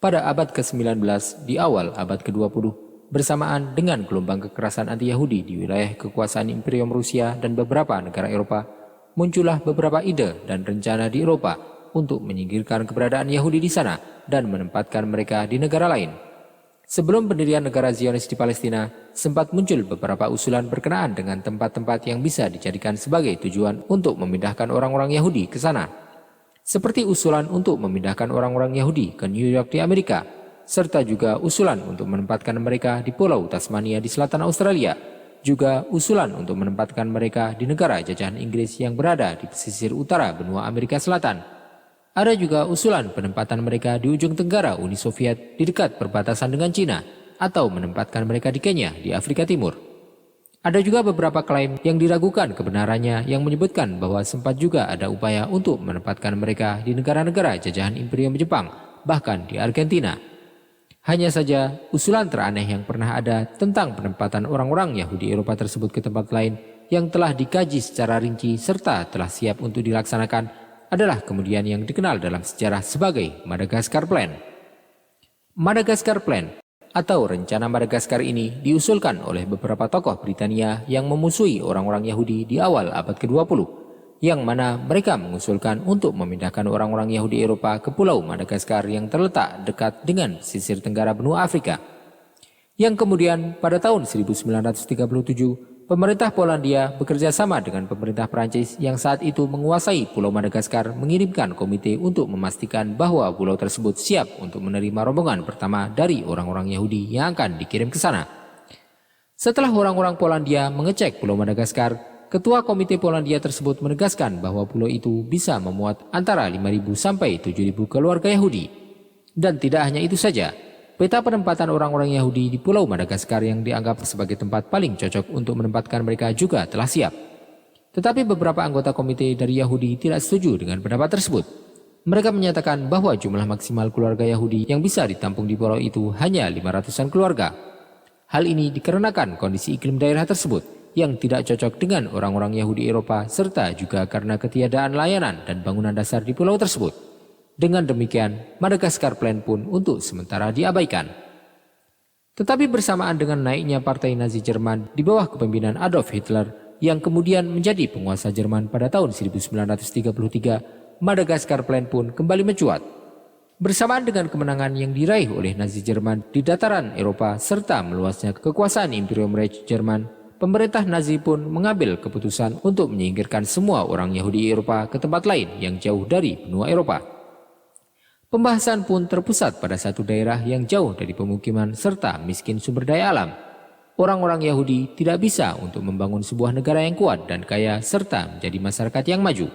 pada abad ke-19 di awal abad ke-20 bersamaan dengan gelombang kekerasan anti-Yahudi di wilayah kekuasaan Imperium Rusia dan beberapa negara Eropa, muncullah beberapa ide dan rencana di Eropa untuk menyingkirkan keberadaan Yahudi di sana dan menempatkan mereka di negara lain. Sebelum pendirian negara Zionis di Palestina, sempat muncul beberapa usulan berkenaan dengan tempat-tempat yang bisa dijadikan sebagai tujuan untuk memindahkan orang-orang Yahudi ke sana. Seperti usulan untuk memindahkan orang-orang Yahudi ke New York di Amerika, serta juga usulan untuk menempatkan mereka di Pulau Tasmania di selatan Australia, juga usulan untuk menempatkan mereka di negara jajahan Inggris yang berada di pesisir utara benua Amerika Selatan. Ada juga usulan penempatan mereka di ujung tenggara Uni Soviet di dekat perbatasan dengan Cina, atau menempatkan mereka di Kenya di Afrika Timur. Ada juga beberapa klaim yang diragukan kebenarannya yang menyebutkan bahwa sempat juga ada upaya untuk menempatkan mereka di negara-negara jajahan Imperium Jepang, bahkan di Argentina. Hanya saja, usulan teraneh yang pernah ada tentang penempatan orang-orang Yahudi Eropa tersebut ke tempat lain yang telah dikaji secara rinci serta telah siap untuk dilaksanakan adalah kemudian yang dikenal dalam sejarah sebagai Madagascar Plan. Madagascar Plan atau rencana Madagaskar ini diusulkan oleh beberapa tokoh Britania yang memusuhi orang-orang Yahudi di awal abad ke-20, yang mana mereka mengusulkan untuk memindahkan orang-orang Yahudi Eropa ke pulau Madagaskar yang terletak dekat dengan pesisir tenggara benua Afrika. Yang kemudian pada tahun 1937, pemerintah Polandia bekerja sama dengan pemerintah Prancis yang saat itu menguasai Pulau Madagaskar mengirimkan komite untuk memastikan bahwa pulau tersebut siap untuk menerima rombongan pertama dari orang-orang Yahudi yang akan dikirim ke sana. Setelah orang-orang Polandia mengecek Pulau Madagaskar, ketua komite Polandia tersebut menegaskan bahwa pulau itu bisa memuat antara 5.000 sampai 7.000 keluarga Yahudi. Dan tidak hanya itu saja, peta penempatan orang-orang Yahudi di Pulau Madagaskar yang dianggap sebagai tempat paling cocok untuk menempatkan mereka juga telah siap. Tetapi beberapa anggota komite dari Yahudi tidak setuju dengan pendapat tersebut. Mereka menyatakan bahwa jumlah maksimal keluarga Yahudi yang bisa ditampung di pulau itu hanya 500-an keluarga. Hal ini dikarenakan kondisi iklim daerah tersebut yang tidak cocok dengan orang-orang Yahudi Eropa serta juga karena ketiadaan layanan dan bangunan dasar di pulau tersebut. Dengan demikian, Madagascar Plan pun untuk sementara diabaikan. Tetapi bersamaan dengan naiknya partai Nazi Jerman di bawah kepemimpinan Adolf Hitler yang kemudian menjadi penguasa Jerman pada tahun 1933, Madagascar Plan pun kembali mencuat. Bersamaan dengan kemenangan yang diraih oleh Nazi Jerman di dataran Eropa serta meluasnya kekuasaan Imperium Reich Jerman, pemerintah Nazi pun mengambil keputusan untuk menyingkirkan semua orang Yahudi Eropa ke tempat lain yang jauh dari benua Eropa. Pembahasan pun terpusat pada satu daerah yang jauh dari pemukiman serta miskin sumber daya alam. Orang-orang Yahudi tidak bisa untuk membangun sebuah negara yang kuat dan kaya serta menjadi masyarakat yang maju.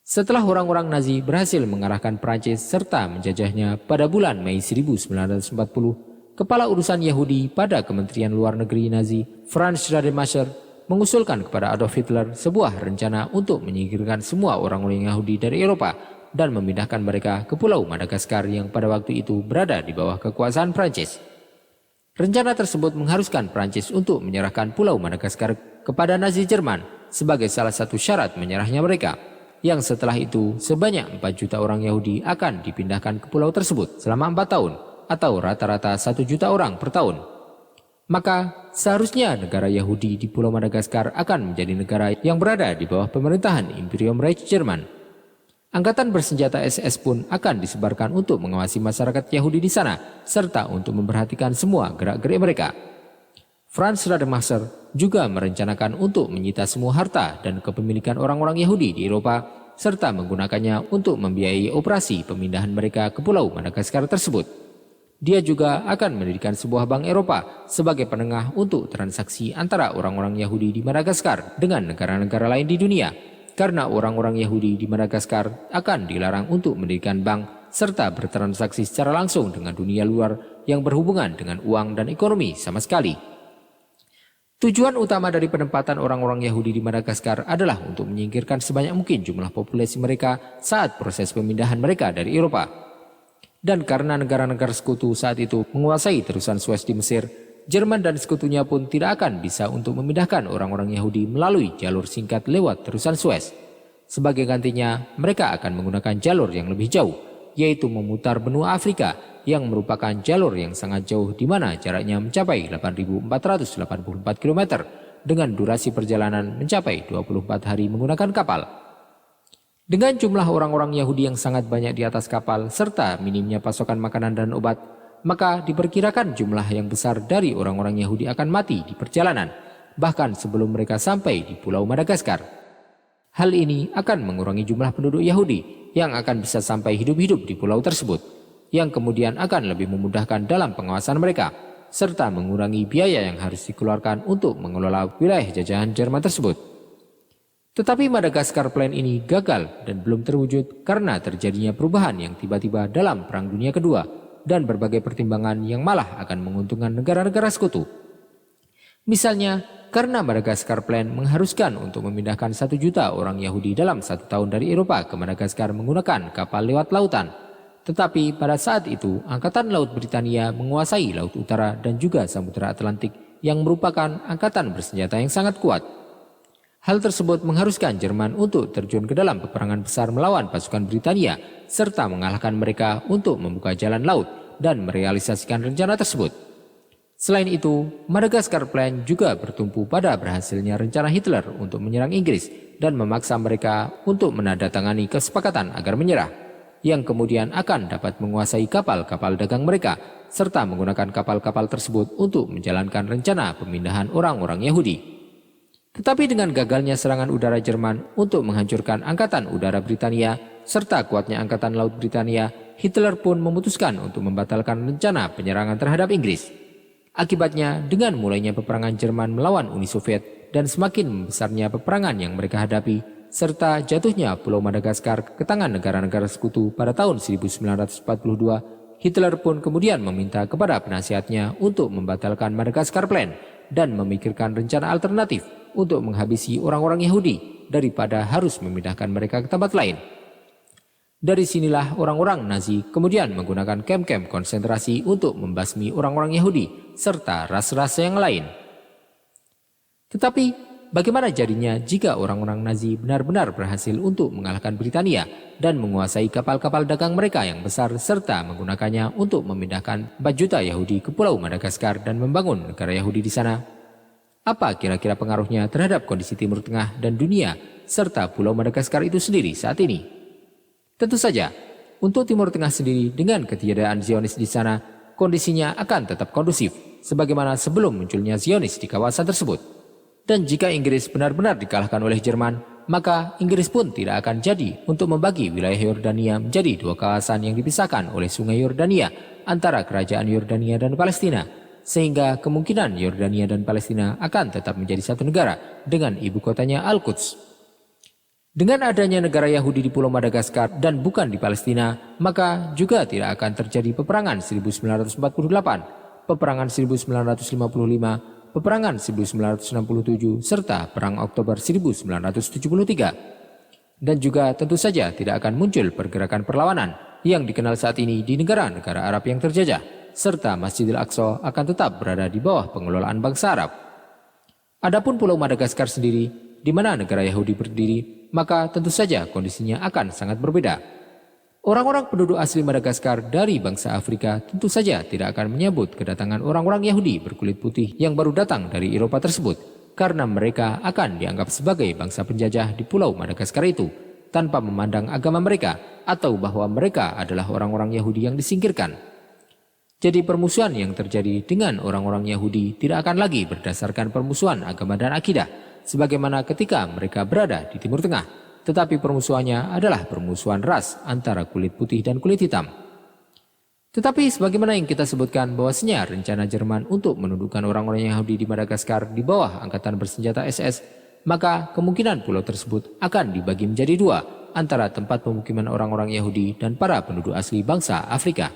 Setelah orang-orang Nazi berhasil mengarahkan Prancis serta menjajahnya pada bulan Mei 1940, kepala urusan Yahudi pada Kementerian Luar Negeri Nazi, Franz Rademacher, mengusulkan kepada Adolf Hitler sebuah rencana untuk menyingkirkan semua orang-orang Yahudi dari Eropa dan memindahkan mereka ke Pulau Madagaskar yang pada waktu itu berada di bawah kekuasaan Prancis. Rencana tersebut mengharuskan Prancis untuk menyerahkan Pulau Madagaskar kepada Nazi Jerman sebagai salah satu syarat menyerahnya mereka, yang setelah itu sebanyak 4 juta orang Yahudi akan dipindahkan ke pulau tersebut selama 4 tahun atau rata-rata 1 juta orang per tahun. Maka seharusnya negara Yahudi di Pulau Madagaskar akan menjadi negara yang berada di bawah pemerintahan Imperium Reich Jerman. Angkatan bersenjata SS pun akan disebarkan untuk mengawasi masyarakat Yahudi di sana, serta untuk memperhatikan semua gerak-gerik mereka. Franz Rademacher juga merencanakan untuk menyita semua harta dan kepemilikan orang-orang Yahudi di Eropa, serta menggunakannya untuk membiayai operasi pemindahan mereka ke Pulau Madagaskar tersebut. Dia juga akan mendirikan sebuah bank Eropa sebagai penengah untuk transaksi antara orang-orang Yahudi di Madagaskar dengan negara-negara lain di dunia. Karena orang-orang Yahudi di Madagaskar akan dilarang untuk mendirikan bank serta bertransaksi secara langsung dengan dunia luar yang berhubungan dengan uang dan ekonomi sama sekali. Tujuan utama dari penempatan orang-orang Yahudi di Madagaskar adalah untuk menyingkirkan sebanyak mungkin jumlah populasi mereka saat proses pemindahan mereka dari Eropa. Dan karena negara-negara sekutu saat itu menguasai terusan Suez di Mesir, Jerman dan sekutunya pun tidak akan bisa untuk memindahkan orang-orang Yahudi melalui jalur singkat lewat terusan Suez. Sebagai gantinya, mereka akan menggunakan jalur yang lebih jauh, yaitu memutar benua Afrika yang merupakan jalur yang sangat jauh di mana jaraknya mencapai 8.484 km dengan durasi perjalanan mencapai 24 hari menggunakan kapal. Dengan jumlah orang-orang Yahudi yang sangat banyak di atas kapal serta minimnya pasokan makanan dan obat, maka diperkirakan jumlah yang besar dari orang-orang Yahudi akan mati di perjalanan, bahkan sebelum mereka sampai di Pulau Madagaskar. Hal ini akan mengurangi jumlah penduduk Yahudi yang akan bisa sampai hidup-hidup di pulau tersebut, yang kemudian akan lebih memudahkan dalam pengawasan mereka, serta mengurangi biaya yang harus dikeluarkan untuk mengelola wilayah jajahan Jerman tersebut. Tetapi Madagaskar Plan ini gagal dan belum terwujud karena terjadinya perubahan yang tiba-tiba dalam Perang Dunia Kedua dan berbagai pertimbangan yang malah akan menguntungkan negara-negara sekutu. Misalnya, karena Madagaskar Plan mengharuskan untuk memindahkan 1 juta orang Yahudi dalam 1 tahun dari Eropa ke Madagaskar menggunakan kapal lewat lautan. Tetapi pada saat itu, Angkatan Laut Britania menguasai Laut Utara dan juga Samudra Atlantik yang merupakan angkatan bersenjata yang sangat kuat. Hal tersebut mengharuskan Jerman untuk terjun ke dalam peperangan besar melawan pasukan Britania serta mengalahkan mereka untuk membuka jalan laut dan merealisasikan rencana tersebut. Selain itu, Madagaskar Plan juga bertumpu pada berhasilnya rencana Hitler untuk menyerang Inggris dan memaksa mereka untuk menandatangani kesepakatan agar menyerah, yang kemudian akan dapat menguasai kapal-kapal dagang mereka serta menggunakan kapal-kapal tersebut untuk menjalankan rencana pemindahan orang-orang Yahudi. Tetapi dengan gagalnya serangan udara Jerman untuk menghancurkan Angkatan Udara Britania serta kuatnya Angkatan Laut Britania, Hitler pun memutuskan untuk membatalkan rencana penyerangan terhadap Inggris. Akibatnya, dengan mulainya peperangan Jerman melawan Uni Soviet dan semakin membesarnya peperangan yang mereka hadapi, serta jatuhnya Pulau Madagaskar ke tangan negara-negara sekutu pada tahun 1942, Hitler pun kemudian meminta kepada penasihatnya untuk membatalkan Madagaskar Plan dan memikirkan rencana alternatif untuk menghabisi orang-orang Yahudi daripada harus memindahkan mereka ke tempat lain. Dari sinilah orang-orang Nazi kemudian menggunakan kamp-kamp konsentrasi untuk membasmi orang-orang Yahudi serta ras-ras yang lain. Tetapi bagaimana jadinya jika orang-orang Nazi benar-benar berhasil untuk mengalahkan Britania dan menguasai kapal-kapal dagang mereka yang besar serta menggunakannya untuk memindahkan 4 juta Yahudi ke Pulau Madagaskar dan membangun negara Yahudi di sana? Apa kira-kira pengaruhnya terhadap kondisi Timur Tengah dan dunia serta Pulau Madagaskar itu sendiri saat ini? Tentu saja, untuk Timur Tengah sendiri dengan ketiadaan Zionis di sana, kondisinya akan tetap kondusif, sebagaimana sebelum munculnya Zionis di kawasan tersebut. Dan jika Inggris benar-benar dikalahkan oleh Jerman, maka Inggris pun tidak akan jadi untuk membagi wilayah Yordania menjadi 2 kawasan yang dipisahkan oleh Sungai Yordania antara Kerajaan Yordania dan Palestina, sehingga kemungkinan Yordania dan Palestina akan tetap menjadi satu negara dengan ibu kotanya Al-Quds. Dengan adanya negara Yahudi di Pulau Madagaskar dan bukan di Palestina, maka juga tidak akan terjadi peperangan 1948, peperangan 1955, peperangan 1967, serta Perang Oktober 1973. Dan juga tentu saja tidak akan muncul pergerakan perlawanan yang dikenal saat ini di negara-negara Arab yang terjajah, serta Masjidil Aqsa akan tetap berada di bawah pengelolaan bangsa Arab. Adapun Pulau Madagaskar sendiri, di mana negara Yahudi berdiri, maka tentu saja kondisinya akan sangat berbeda. Orang-orang penduduk asli Madagaskar dari bangsa Afrika tentu saja tidak akan menyambut kedatangan orang-orang Yahudi berkulit putih yang baru datang dari Eropa tersebut, karena mereka akan dianggap sebagai bangsa penjajah di Pulau Madagaskar itu, tanpa memandang agama mereka atau bahwa mereka adalah orang-orang Yahudi yang disingkirkan. Jadi permusuhan yang terjadi dengan orang-orang Yahudi tidak akan lagi berdasarkan permusuhan agama dan akidah, sebagaimana ketika mereka berada di Timur Tengah, tetapi permusuhannya adalah permusuhan ras antara kulit putih dan kulit hitam. Tetapi sebagaimana yang kita sebutkan bahwasanya rencana Jerman untuk menundukkan orang-orang Yahudi di Madagaskar di bawah angkatan bersenjata SS, maka kemungkinan pulau tersebut akan dibagi menjadi 2 antara tempat pemukiman orang-orang Yahudi dan para penduduk asli bangsa Afrika.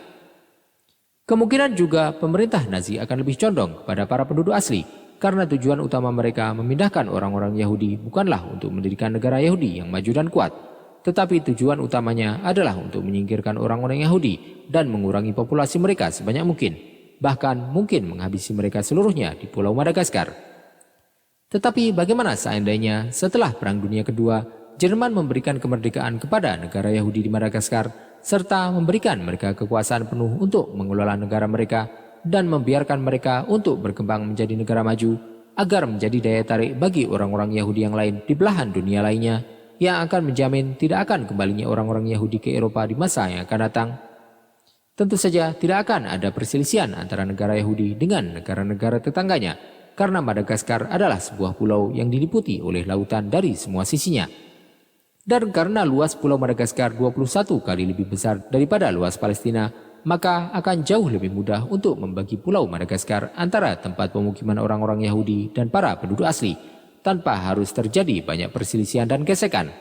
Kemungkinan juga pemerintah Nazi akan lebih condong kepada para penduduk asli, karena tujuan utama mereka memindahkan orang-orang Yahudi bukanlah untuk mendirikan negara Yahudi yang maju dan kuat, tetapi tujuan utamanya adalah untuk menyingkirkan orang-orang Yahudi dan mengurangi populasi mereka sebanyak mungkin, bahkan mungkin menghabisi mereka seluruhnya di Pulau Madagaskar. Tetapi bagaimana seandainya setelah Perang Dunia Kedua, Jerman memberikan kemerdekaan kepada negara Yahudi di Madagaskar, serta memberikan mereka kekuasaan penuh untuk mengelola negara mereka dan membiarkan mereka untuk berkembang menjadi negara maju agar menjadi daya tarik bagi orang-orang Yahudi yang lain di belahan dunia lainnya yang akan menjamin tidak akan kembalinya orang-orang Yahudi ke Eropa di masa yang akan datang. Tentu saja tidak akan ada perselisihan antara negara Yahudi dengan negara-negara tetangganya karena Madagaskar adalah sebuah pulau yang diliputi oleh lautan dari semua sisinya. Dan karena luas pulau Madagaskar 21 kali lebih besar daripada luas Palestina, maka akan jauh lebih mudah untuk membagi pulau Madagaskar antara tempat pemukiman orang-orang Yahudi dan para penduduk asli, tanpa harus terjadi banyak perselisihan dan gesekan.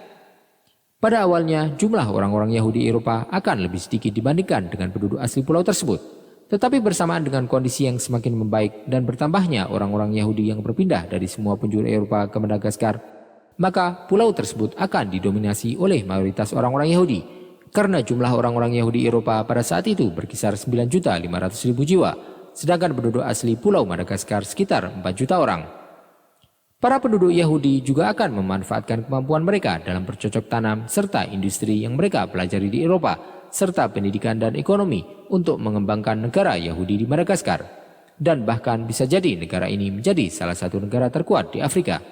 Pada awalnya, jumlah orang-orang Yahudi Eropa akan lebih sedikit dibandingkan dengan penduduk asli pulau tersebut. Tetapi bersamaan dengan kondisi yang semakin membaik dan bertambahnya orang-orang Yahudi yang berpindah dari semua penjuru Eropa ke Madagaskar, maka pulau tersebut akan didominasi oleh mayoritas orang-orang Yahudi, karena jumlah orang-orang Yahudi Eropa pada saat itu berkisar 9.500.000 jiwa, sedangkan penduduk asli pulau Madagaskar sekitar 4 juta orang. Para penduduk Yahudi juga akan memanfaatkan kemampuan mereka dalam bercocok tanam serta industri yang mereka pelajari di Eropa, serta pendidikan dan ekonomi untuk mengembangkan negara Yahudi di Madagaskar. Dan bahkan bisa jadi negara ini menjadi salah satu negara terkuat di Afrika.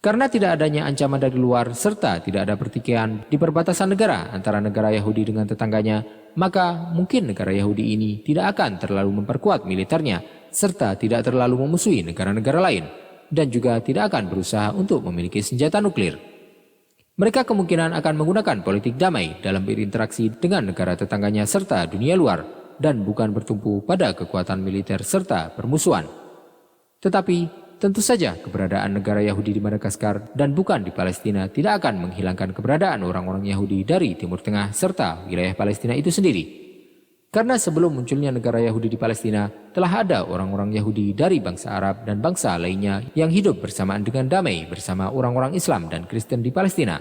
Karena tidak adanya ancaman dari luar serta tidak ada pertikaian di perbatasan negara antara negara Yahudi dengan tetangganya, maka mungkin negara Yahudi ini tidak akan terlalu memperkuat militernya serta tidak terlalu memusuhi negara-negara lain, dan juga tidak akan berusaha untuk memiliki senjata nuklir. Mereka kemungkinan akan menggunakan politik damai dalam berinteraksi dengan negara tetangganya serta dunia luar, dan bukan bertumpu pada kekuatan militer serta permusuhan. Tetapi, tentu saja keberadaan negara Yahudi di Madagaskar dan bukan di Palestina tidak akan menghilangkan keberadaan orang-orang Yahudi dari Timur Tengah serta wilayah Palestina itu sendiri. Karena sebelum munculnya negara Yahudi di Palestina, telah ada orang-orang Yahudi dari bangsa Arab dan bangsa lainnya yang hidup bersamaan dengan damai bersama orang-orang Islam dan Kristen di Palestina.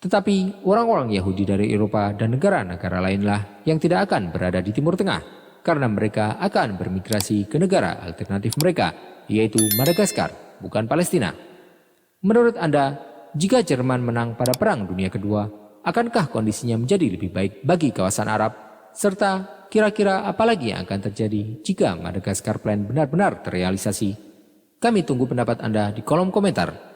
Tetapi orang-orang Yahudi dari Eropa dan negara-negara lainlah yang tidak akan berada di Timur Tengah, karena mereka akan bermigrasi ke negara alternatif mereka, yaitu Madagaskar, bukan Palestina. Menurut Anda, jika Jerman menang pada Perang Dunia Kedua, akankah kondisinya menjadi lebih baik bagi kawasan Arab? Serta kira-kira apa lagi yang akan terjadi jika Madagaskar Plan benar-benar terrealisasi? Kami tunggu pendapat Anda di kolom komentar.